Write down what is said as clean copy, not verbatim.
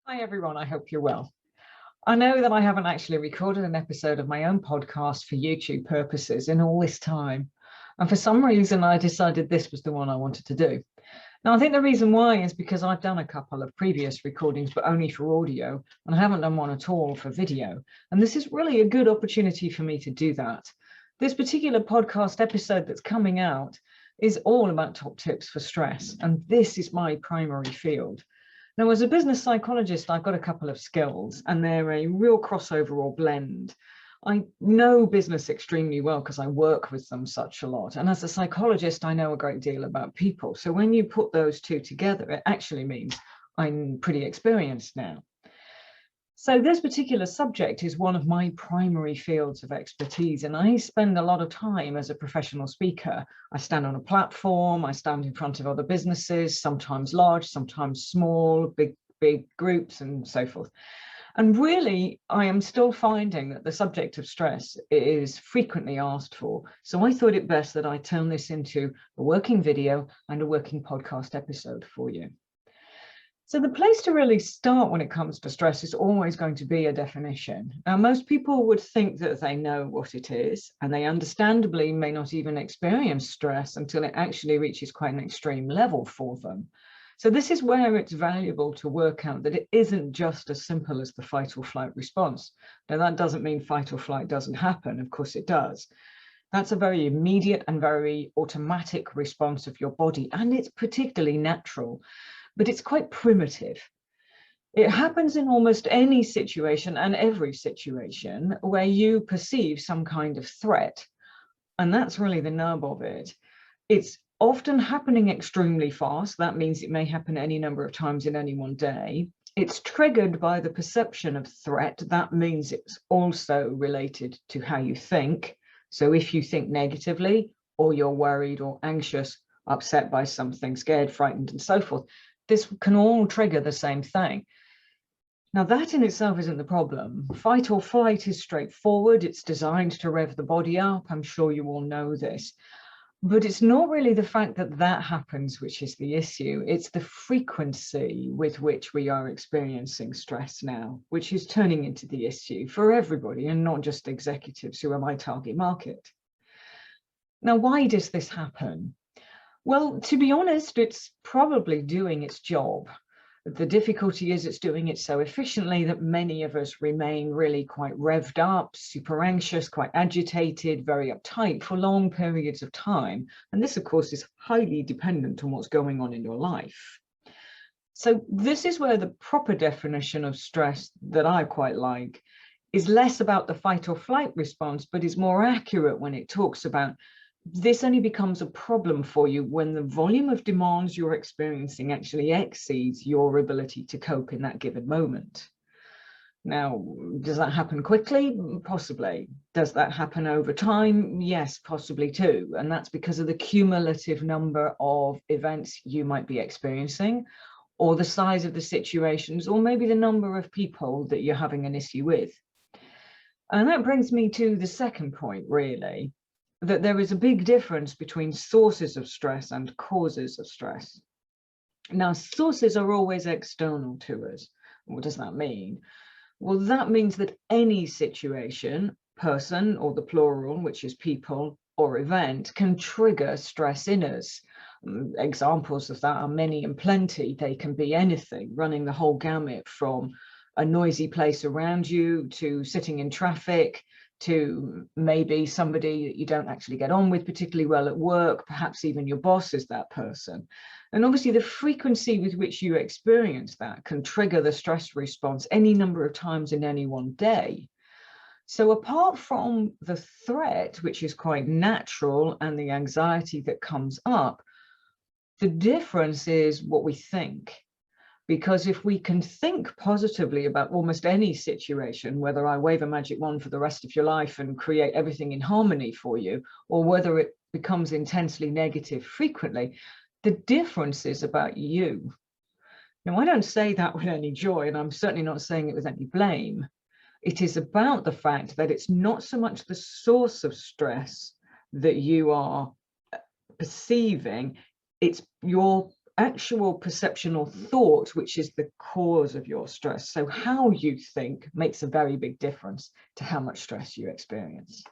Hi everyone, I hope you're well. I know that I haven't actually recorded an episode of my own podcast for YouTube purposes in all this time. And for some reason, I decided this was the one I wanted to do. Now, I think the reason why is because I've done a couple of previous recordings, but only for audio, and I haven't done one at all for video. And this is really a good opportunity for me to do that. This particular podcast episode that's coming out is all about top tips for stress. And this is my primary field. Now, as a business psychologist, I've got a couple of skills and they're a real crossover or blend. I know business extremely well because I work with them such a lot. And as a psychologist, I know a great deal about people. So when you put those two together, it actually means I'm pretty experienced now. So this particular subject is one of my primary fields of expertise, and I spend a lot of time as a professional speaker. I stand on a platform, I stand in front of other businesses, sometimes large, sometimes small, big groups and so forth. And really, I am still finding that the subject of stress is frequently asked for. So I thought it best that I turn this into a working video and a working podcast episode for you. So the place to really start when it comes to stress is always going to be a definition. Now, most people would think that they know what it is, and they understandably may not even experience stress until it actually reaches quite an extreme level for them. So this is where it's valuable to work out that it isn't just as simple as the fight or flight response. Now, that doesn't mean fight or flight doesn't happen. Of course it does. That's a very immediate and very automatic response of your body, and it's particularly natural. But it's quite primitive. It happens in almost any situation and every situation where you perceive some kind of threat. And that's really the nub of it. It's often happening extremely fast. That means it may happen any number of times in any one day. It's triggered by the perception of threat. That means it's also related to how you think. So if you think negatively, or you're worried or anxious, upset by something, scared, frightened, and so forth, this can all trigger the same thing. Now, that in itself isn't the problem. Fight or flight is straightforward. It's designed to rev the body up. I'm sure you all know this. But it's not really the fact that that happens which is the issue. It's the frequency with which we are experiencing stress now, which is turning into the issue for everybody and not just executives who are my target market. Now, why does this happen? Well, to be honest, it's probably doing its job. The difficulty is it's doing it so efficiently that many of us remain really quite revved up, super anxious, quite agitated, very uptight for long periods of time. And this, of course, is highly dependent on what's going on in your life. So this is where the proper definition of stress that I quite like is less about the fight or flight response, but is more accurate when it talks about this only becomes a problem for you when the volume of demands you're experiencing actually exceeds your ability to cope in that given moment. Now, does that happen quickly? Possibly. Does that happen over time? Yes, possibly too. And that's because of the cumulative number of events you might be experiencing, or the size of the situations, or maybe the number of people that you're having an issue with. And that brings me to the second point, really, that there is a big difference between sources of stress and causes of stress. Now, sources are always external to us. What does that mean? Well, that means that any situation, person, or the plural, which is people, or event, can trigger stress in us. Examples of that are many and plenty. They can be anything, running the whole gamut from a noisy place around you to sitting in traffic, to maybe somebody that you don't actually get on with particularly well at work, perhaps even your boss is that person. And obviously the frequency with which you experience that can trigger the stress response any number of times in any one day. So apart from the threat, which is quite natural, and the anxiety that comes up, the difference is what we think. Because if we can think positively about almost any situation, whether I wave a magic wand for the rest of your life and create everything in harmony for you, or whether it becomes intensely negative frequently, the difference is about you. Now, I don't say that with any joy, and I'm certainly not saying it with any blame. It is about the fact that it's not so much the source of stress that you are perceiving, it's your actual perception or thought, which is the cause of your stress. So how you think makes a very big difference to how much stress you experience.